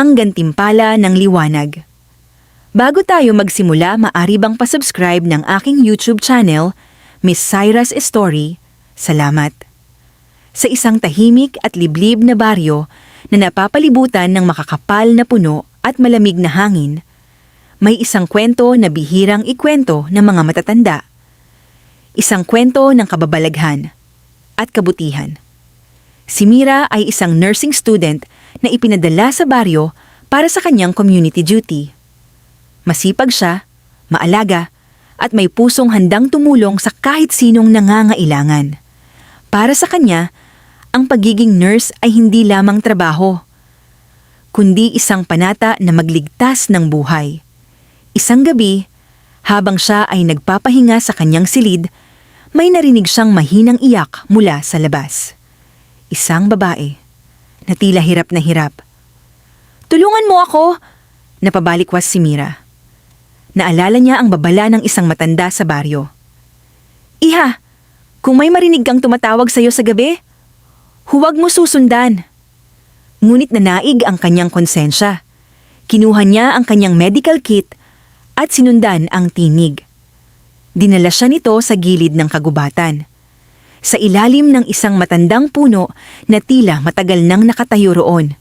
ang gantimpala ng liwanag. Bago tayo magsimula, maaari bang pasubscribe ng aking YouTube channel, Miss Syra's Story? Salamat. Sa isang tahimik at liblib na baryo na napapalibutan ng makakapal na puno at malamig na hangin, may isang kwento na bihirang ikwento ng mga matatanda. Isang kwento ng kababalaghan at kabutihan. Si Mira ay isang nursing student na ipinadala sa baryo para sa kanyang community duty. Masipag siya, maalaga, at may pusong handang tumulong sa kahit sinong nangangailangan. Para sa kanya, ang pagiging nurse ay hindi lamang trabaho, kundi isang panata na magligtas ng buhay. Isang gabi, habang siya ay nagpapahinga sa kanyang silid, may narinig siyang mahinang iyak mula sa labas. Isang babae, na tila hirap na hirap. "Tulungan mo ako!" Napabalikwas si Mira. Naalala niya ang babala ng isang matanda sa baryo. "Iha, kung may marinig kang tumatawag sa'yo sa gabi, huwag mo susundan." Ngunit nanaig ang kanyang konsensya. Kinuha niya ang kanyang medical kit at sinundan ang tinig. Dinala siya nito sa gilid ng kagubatan, sa ilalim ng isang matandang puno na tila matagal nang nakatayo roon.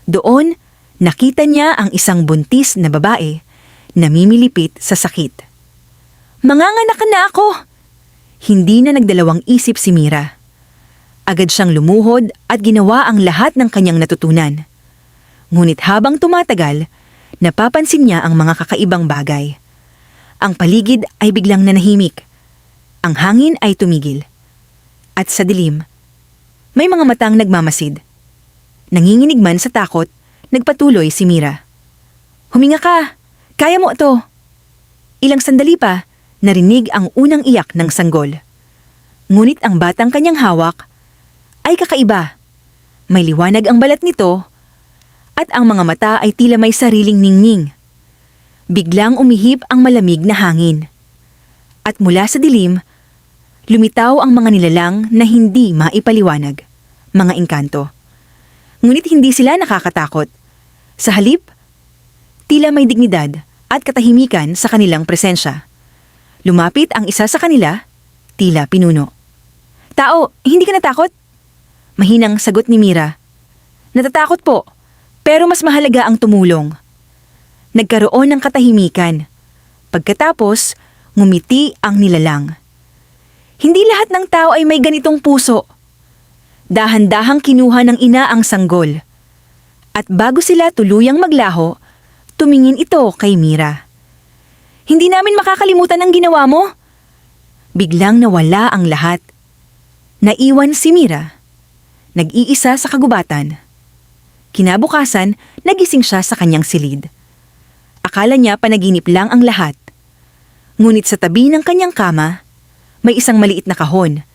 Doon, nakita niya ang isang buntis na babae namimilipit sa sakit. "Manganganak na ako!" Hindi na nagdalawang isip si Mira. Agad siyang lumuhod at ginawa ang lahat ng kanyang natutunan. Ngunit habang tumatagal, napapansin niya ang mga kakaibang bagay. Ang paligid ay biglang nanahimik. Ang hangin ay tumigil. At sa dilim, may mga matang nagmamasid. Nanginginig man sa takot, nagpatuloy si Mira. "Huminga ka! Kaya mo ito!" Ilang sandali pa, narinig ang unang iyak ng sanggol. Ngunit ang batang kanyang hawak ay kakaiba. May liwanag ang balat nito at ang mga mata ay tila may sariling ningning. Biglang umihip ang malamig na hangin. At mula sa dilim, lumitaw ang mga nilalang na hindi maipaliwanag, mga engkanto. Ngunit hindi sila nakakatakot. Sa halip, tila may dignidad at katahimikan sa kanilang presensya. Lumapit ang isa sa kanila, tila pinuno. "Tao, hindi ka natakot?" Mahinang sagot ni Mira. "Natatakot po, pero mas mahalaga ang tumulong." Nagkaroon ng katahimikan. Pagkatapos, ngumiti ang nilalang. "Hindi lahat ng tao ay may ganitong puso." Dahan-dahang kinuha ng ina ang sanggol. At bago sila tuluyang maglaho, tumingin ito kay Mira. "Hindi namin makakalimutan ang ginawa mo." Biglang nawala ang lahat. Naiwan si Mira, nag-iisa sa kagubatan. Kinabukasan, nagising siya sa kanyang silid. Akala niya panaginip lang ang lahat. Ngunit sa tabi ng kanyang kama, may isang maliit na kahon.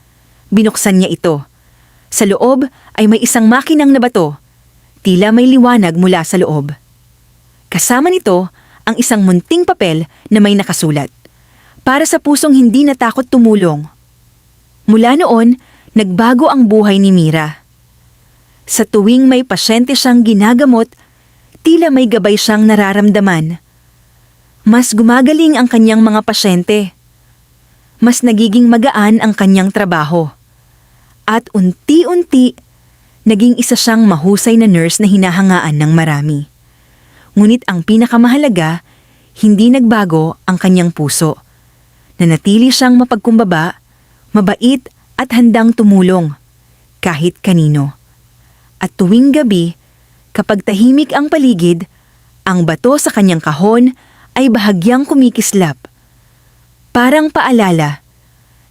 Binuksan niya ito. Sa loob ay may isang makinang na bato. Tila may liwanag mula sa loob. Kasama nito ang isang munting papel na may nakasulat, "Para sa pusong hindi natakot tumulong." Mula noon, nagbago ang buhay ni Mira. Sa tuwing may pasyente siyang ginagamot, tila may gabay siyang nararamdaman. Mas gumagaling ang kanyang mga pasyente. Mas nagiging magaan ang kanyang trabaho. At unti-unti, naging isa siyang mahusay na nurse na hinahangaan ng marami. Ngunit ang pinakamahalaga, hindi nagbago ang kanyang puso. Nanatili siyang mapagkumbaba, mabait at handang tumulong, kahit kanino. At tuwing gabi, kapag tahimik ang paligid, ang bato sa kanyang kahon ay bahagyang kumikislap. Parang paalala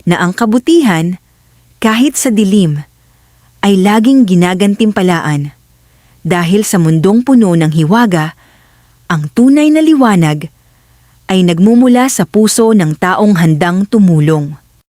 na ang kabutihan, kahit sa dilim, ay laging ginagantimpalaan. Dahil sa mundong puno ng hiwaga, ang tunay na liwanag ay nagmumula sa puso ng taong handang tumulong.